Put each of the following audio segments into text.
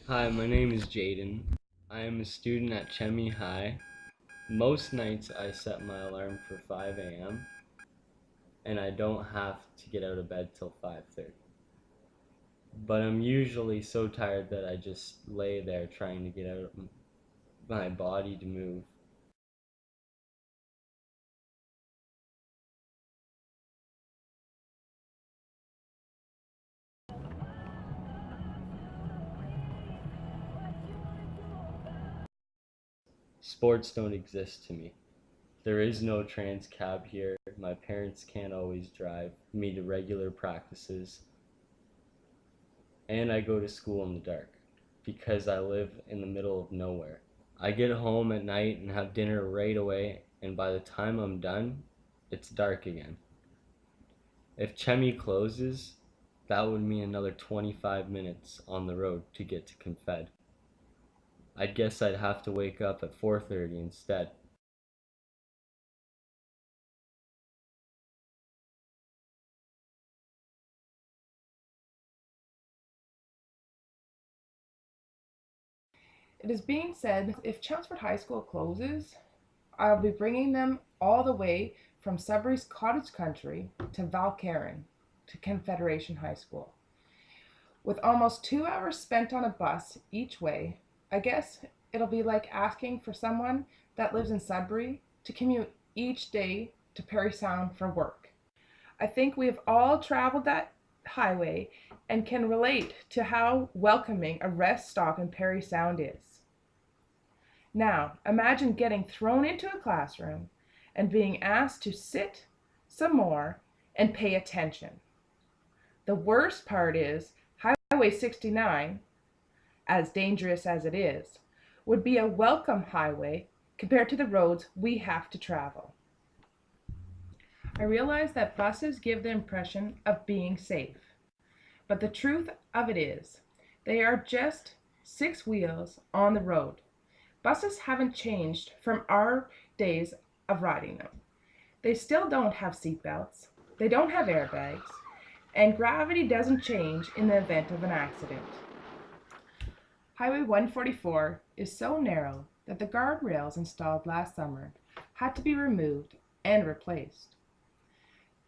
Hi, my name is Jaden. I am a student at Chemi High. Most nights I set my alarm for 5 a.m. and I don't have to get out of bed till 5:30. But I'm usually so tired that I just lay there trying to get out my body to move. Sports don't exist to me. There is no trans cab here. My parents can't always drive me to regular practices. And I go to school in the dark because I live in the middle of nowhere. I get home at night and have dinner right away, and by the time I'm done, it's dark again. If Chemi closes, that would mean another 25 minutes on the road to get to Confed. I guess I'd have to wake up at 4:30 instead. It is being said if Chelmsford High School closes, I'll be bringing them all the way from Sudbury's cottage country to Valcarran to Confederation High School. With almost 2 hours spent on a bus each way, I guess it'll be like asking for someone that lives in Sudbury to commute each day to Parry Sound for work. I think we have all traveled that highway and can relate to how welcoming a rest stop in Parry Sound is. Now, imagine getting thrown into a classroom and being asked to sit some more and pay attention. The worst part is Highway 69, as dangerous as it is, would be a welcome highway compared to the roads we have to travel. I realize that buses give the impression of being safe, but the truth of it is, they are just six wheels on the road. Buses haven't changed from our days of riding them. They still don't have seatbelts, they don't have airbags, and gravity doesn't change in the event of an accident. Highway 144 is so narrow that the guardrails installed last summer had to be removed and replaced.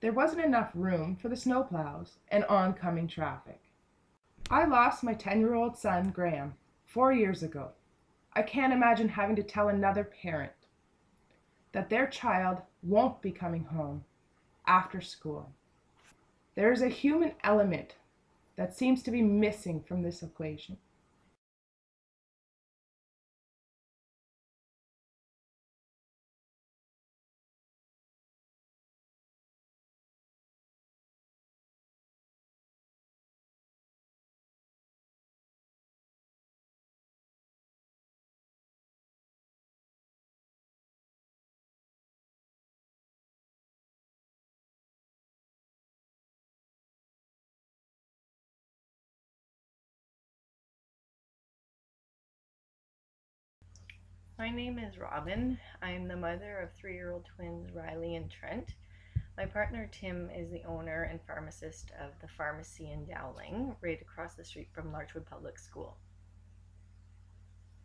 There wasn't enough room for the snowplows and oncoming traffic. I lost my 10-year-old son, Graham, 4 years ago. I can't imagine having to tell another parent that their child won't be coming home after school. There is a human element that seems to be missing from this equation. My name is Robin. I'm the mother of 3-year-old twins Riley and Trent. My partner Tim is the owner and pharmacist of the pharmacy in Dowling, right across the street from Larchwood Public School.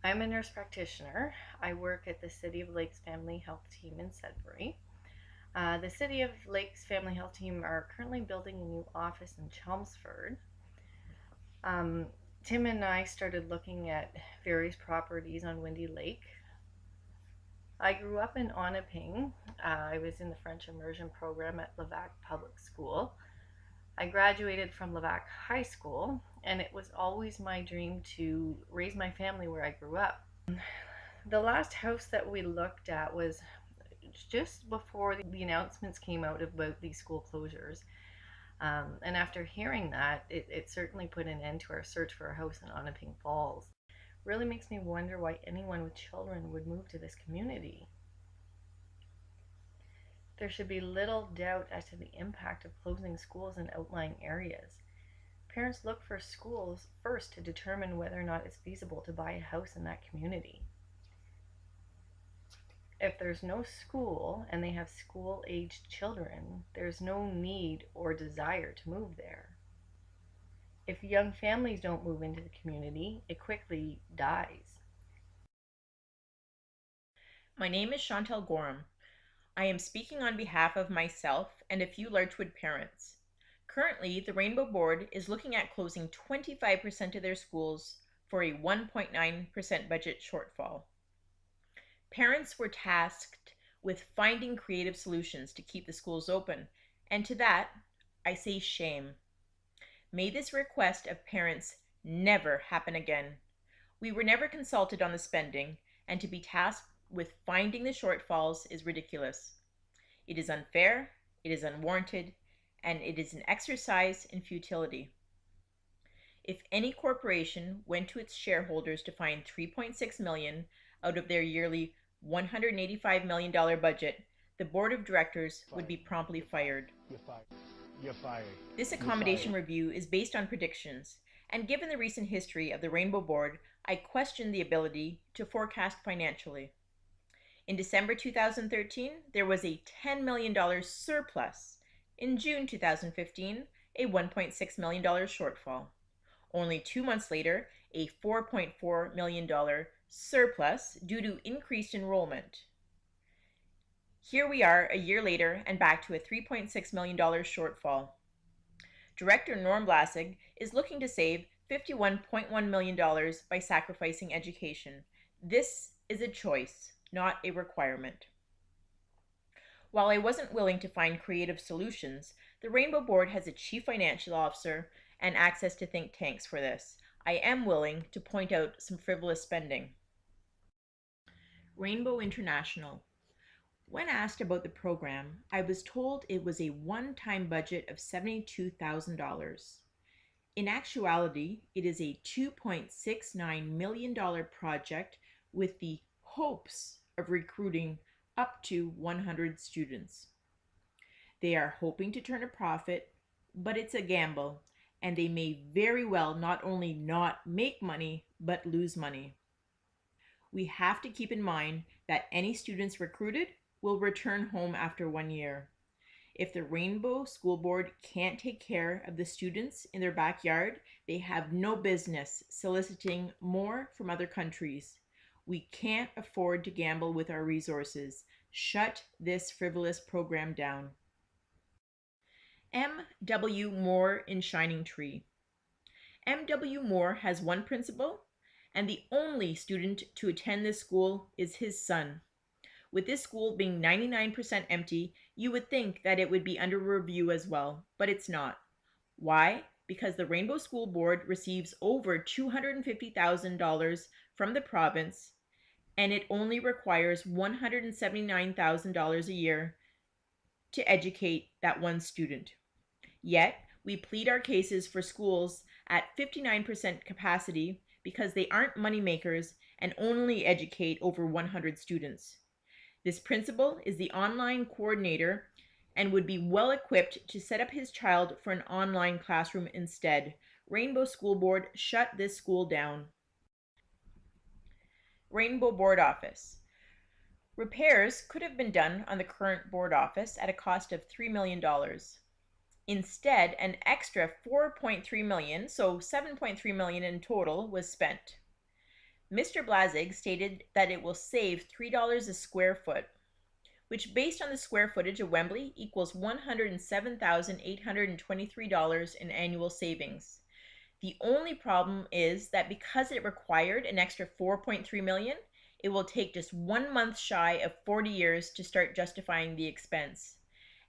I'm a nurse practitioner. I work at the City of Lakes Family Health Team in Sudbury. The City of Lakes Family Health Team are currently building a new office in Chelmsford. Tim and I started looking at various properties on Windy Lake. I grew up in Onaping. I was in the French immersion program at Levac Public School. I graduated from Levac High School, and it was always my dream to raise my family where I grew up. The last house that we looked at was just before the announcements came out about these school closures. And after hearing that, it certainly put an end to our search for a house in Onaping Falls. Really makes me wonder why anyone with children would move to this community. There should be little doubt as to the impact of closing schools in outlying areas. Parents look for schools first to determine whether or not it's feasible to buy a house in that community. If there's no school and they have school-aged children, there's no need or desire to move there. If young families don't move into the community, it quickly dies. My name is Chantel Gorham. I am speaking on behalf of myself and a few Larchwood parents. Currently, the Rainbow Board is looking at closing 25% of their schools for a 1.9% budget shortfall. Parents were tasked with finding creative solutions to keep the schools open, and to that, I say shame. May this request of parents never happen again. We were never consulted on the spending, and to be tasked with finding the shortfalls is ridiculous. It is unfair, it is unwarranted, and it is an exercise in futility. If any corporation went to its shareholders to find $3.6 million out of their yearly $185 million budget, the board of directors would be promptly fired. You're fired. You're fired. This accommodation review is based on predictions, and given the recent history of the Rainbow Board, I question the ability to forecast financially. In December 2013, there was a $10 million surplus. In June 2015, a $1.6 million shortfall. Only 2 months later, a $4.4 million surplus due to increased enrollment. Here we are a year later and back to a $3.6 million shortfall. Director Norm Blasig is looking to save $51.1 million by sacrificing education. This is a choice, not a requirement. While I wasn't willing to find creative solutions, the Rainbow Board has a chief financial officer and access to think tanks for this. I am willing to point out some frivolous spending. Rainbow International. When asked about the program, I was told it was a one-time budget of $72,000. In actuality, it is a $2.69 million project with the hopes of recruiting up to 100 students. They are hoping to turn a profit, but it's a gamble, and they may very well not only not make money, but lose money. We have to keep in mind that any students recruited will return home after 1 year. If the Rainbow School Board can't take care of the students in their backyard, they have no business soliciting more from other countries. We can't afford to gamble with our resources. Shut this frivolous program down. M.W. Moore in Shining Tree. M.W. Moore has one principal, and the only student to attend this school is his son. With this school being 99% empty, you would think that it would be under review as well, but it's not. Why? Because the Rainbow School Board receives over $250,000 from the province, and it only requires $179,000 a year to educate that one student. Yet, we plead our cases for schools at 59% capacity because they aren't moneymakers and only educate over 100 students. This principal is the online coordinator and would be well equipped to set up his child for an online classroom instead. Rainbow School Board, shut this school down. Rainbow Board Office. Repairs could have been done on the current board office at a cost of $3 million. Instead, an extra $4.3 million, so $7.3 million in total, was spent. Mr. Blasig stated that it will save $3 a square foot, which based on the square footage of Wembley equals $107,823 in annual savings. The only problem is that because it required an extra $4.3 million, it will take just 1 month shy of 40 years to start justifying the expense.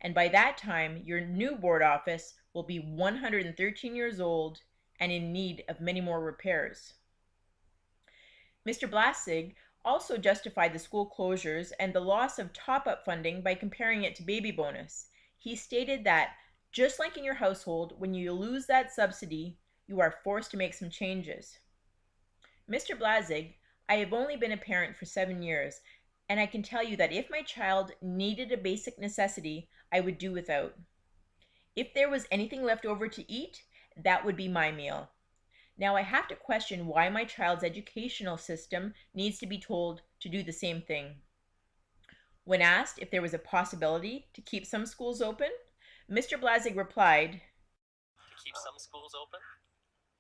And by that time, your new board office will be 113 years old and in need of many more repairs. Mr. Blasig also justified the school closures and the loss of top-up funding by comparing it to baby bonus. He stated that, just like in your household, when you lose that subsidy, you are forced to make some changes. Mr. Blasig, I have only been a parent for 7 years, and I can tell you that if my child needed a basic necessity, I would do without. If there was anything left over to eat, that would be my meal. Now I have to question why my child's educational system needs to be told to do the same thing. When asked if there was a possibility to keep some schools open, Mr. Blasig replied, to keep some schools open?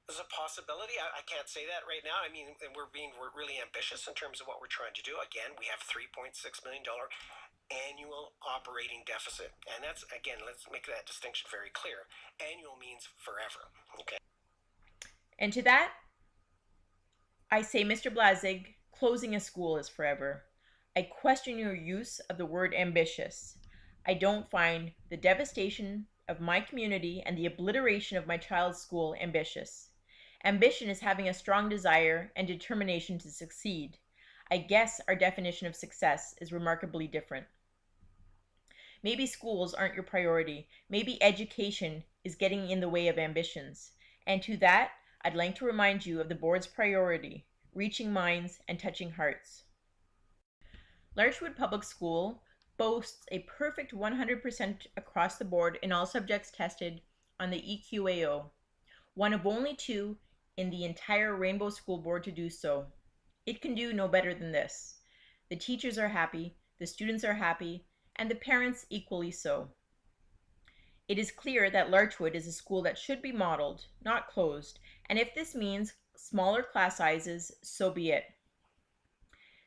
There's a possibility. I can't say that right now. I mean, we're really ambitious in terms of what we're trying to do. Again, we have $3.6 million annual operating deficit. And that's, again, let's make that distinction very clear. Annual means forever. Okay. And to that, I say, Mr. Blazig, closing a school is forever. I question your use of the word ambitious. I don't find the devastation of my community and the obliteration of my child's school ambitious. Ambition is having a strong desire and determination to succeed. I guess our definition of success is remarkably different. Maybe schools aren't your priority. Maybe education is getting in the way of ambitions. And to that, I'd like to remind you of the board's priority, reaching minds and touching hearts. Larchwood Public School boasts a perfect 100% across the board in all subjects tested on the EQAO, one of only two in the entire Rainbow School Board to do so. It can do no better than this. The teachers are happy, the students are happy, and the parents equally so. It is clear that Larchwood is a school that should be modeled, not closed, and if this means smaller class sizes, so be it.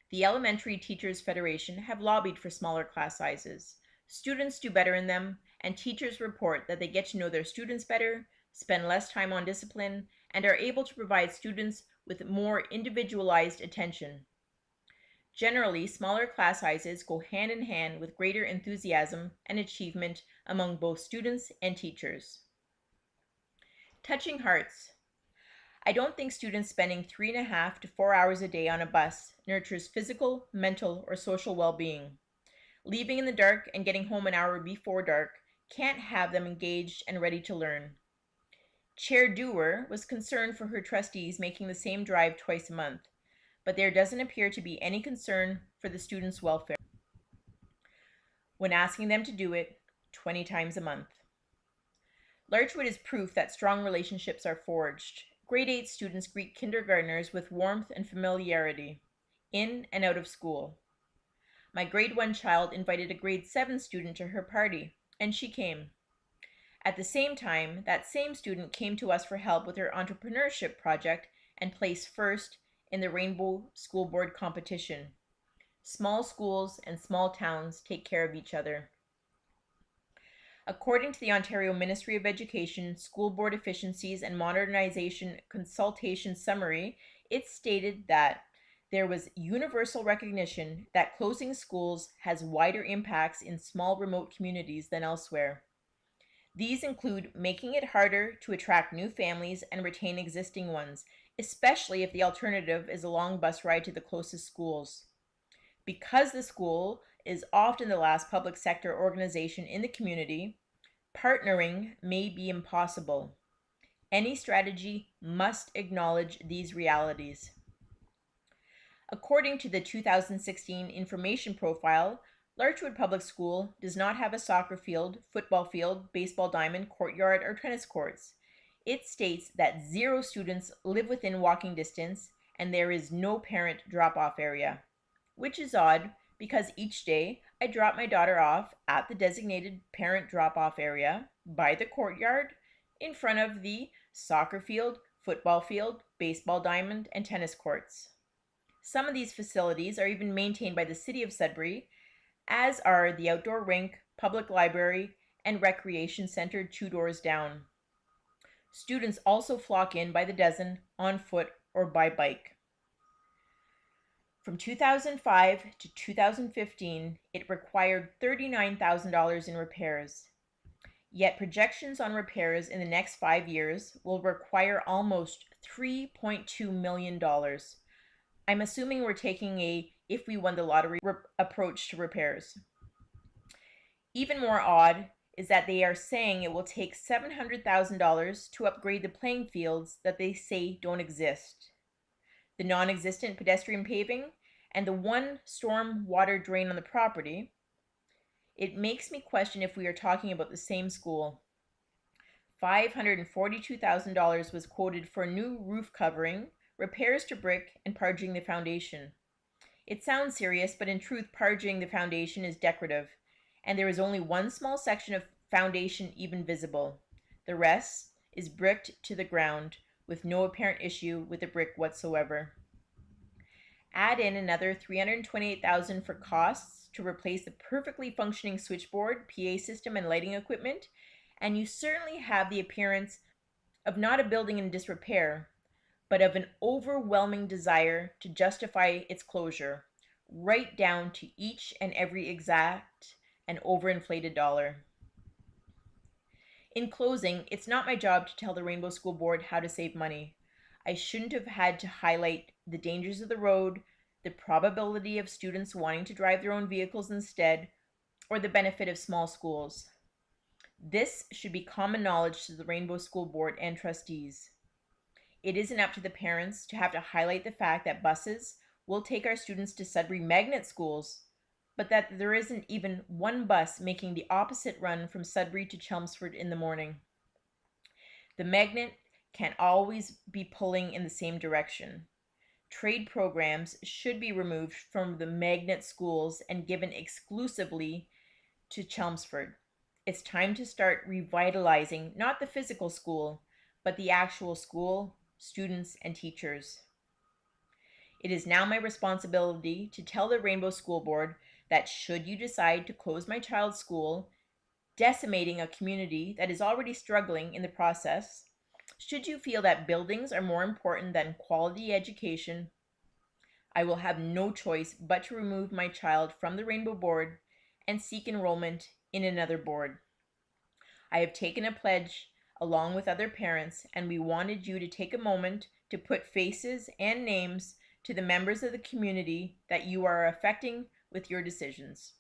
The Elementary Teachers Federation have lobbied for smaller class sizes. Students do better in them, and teachers report that they get to know their students better, spend less time on discipline, and are able to provide students with more individualized attention. Generally, smaller class sizes go hand in hand with greater enthusiasm and achievement among both students and teachers. Touching hearts. I don't think students spending 3.5 to 4 hours a day on a bus nurtures physical, mental, or social well-being. Leaving in the dark and getting home an hour before dark can't have them engaged and ready to learn. Chair Dewar was concerned for her trustees making the same drive twice a month, but there doesn't appear to be any concern for the students' welfare when asking them to do it 20 times a month. Larchwood is proof that strong relationships are forged. Grade 8 students greet kindergartners with warmth and familiarity, in and out of school. My grade 1 child invited a grade 7 student to her party, and she came. At the same time, that same student came to us for help with her entrepreneurship project and placed first in the Rainbow School Board competition. Small schools and small towns take care of each other. According to the Ontario Ministry of Education School Board Efficiencies and Modernization Consultation Summary, it stated that there was universal recognition that closing schools has wider impacts in small remote communities than elsewhere. These include making it harder to attract new families and retain existing ones, especially if the alternative is a long bus ride to the closest schools. Because the school is often the last public sector organization in the community, partnering may be impossible. Any strategy must acknowledge these realities. According to the 2016 information profile, Larchwood Public School does not have a soccer field, football field, baseball diamond, courtyard, or tennis courts. It states that 0 students live within walking distance and there is no parent drop-off area, which is odd because each day I drop my daughter off at the designated parent drop-off area by the courtyard in front of the soccer field, football field, baseball diamond, and tennis courts. Some of these facilities are even maintained by the City of Sudbury, as are the outdoor rink, public library, and recreation center 2 doors down. Students also flock in by the dozen, on foot or by bike. From 2005 to 2015, it required $39,000 in repairs. Yet projections on repairs in the next 5 years will require almost $3.2 million. I'm assuming we're taking a if we won the lottery approach to repairs. Even more odd is that they are saying it will take $700,000 to upgrade the playing fields that they say don't exist, the non-existent pedestrian paving, and the one storm water drain on the property. It makes me question if we are talking about the same school. $542,000 was quoted for a new roof covering, repairs to brick, and parging the foundation. It sounds serious, but in truth, parging the foundation is decorative, and there is only one small section of foundation even visible. The rest is bricked to the ground, with no apparent issue with the brick whatsoever. Add in another $328,000 for costs to replace the perfectly functioning switchboard, PA system, and lighting equipment, and you certainly have the appearance of not a building in disrepair, but of an overwhelming desire to justify its closure, right down to each and every exact and overinflated dollar. In closing, it's not my job to tell the Rainbow School Board how to save money. I shouldn't have had to highlight the dangers of the road, the probability of students wanting to drive their own vehicles instead, or the benefit of small schools. This should be common knowledge to the Rainbow School Board and trustees. It isn't up to the parents to have to highlight the fact that buses will take our students to Sudbury magnet schools, but that there isn't even one bus making the opposite run from Sudbury to Chelmsford in the morning. The magnet can't always be pulling in the same direction. Trade programs should be removed from the magnet schools and given exclusively to Chelmsford. It's time to start revitalizing not the physical school, but the actual school, students, and teachers. It is now my responsibility to tell the Rainbow School Board that should you decide to close my child's school, decimating a community that is already struggling in the process, should you feel that buildings are more important than quality education, I will have no choice but to remove my child from the Rainbow Board and seek enrollment in another board. I have taken a pledge along with other parents, and we wanted you to take a moment to put faces and names to the members of the community that you are affecting with your decisions.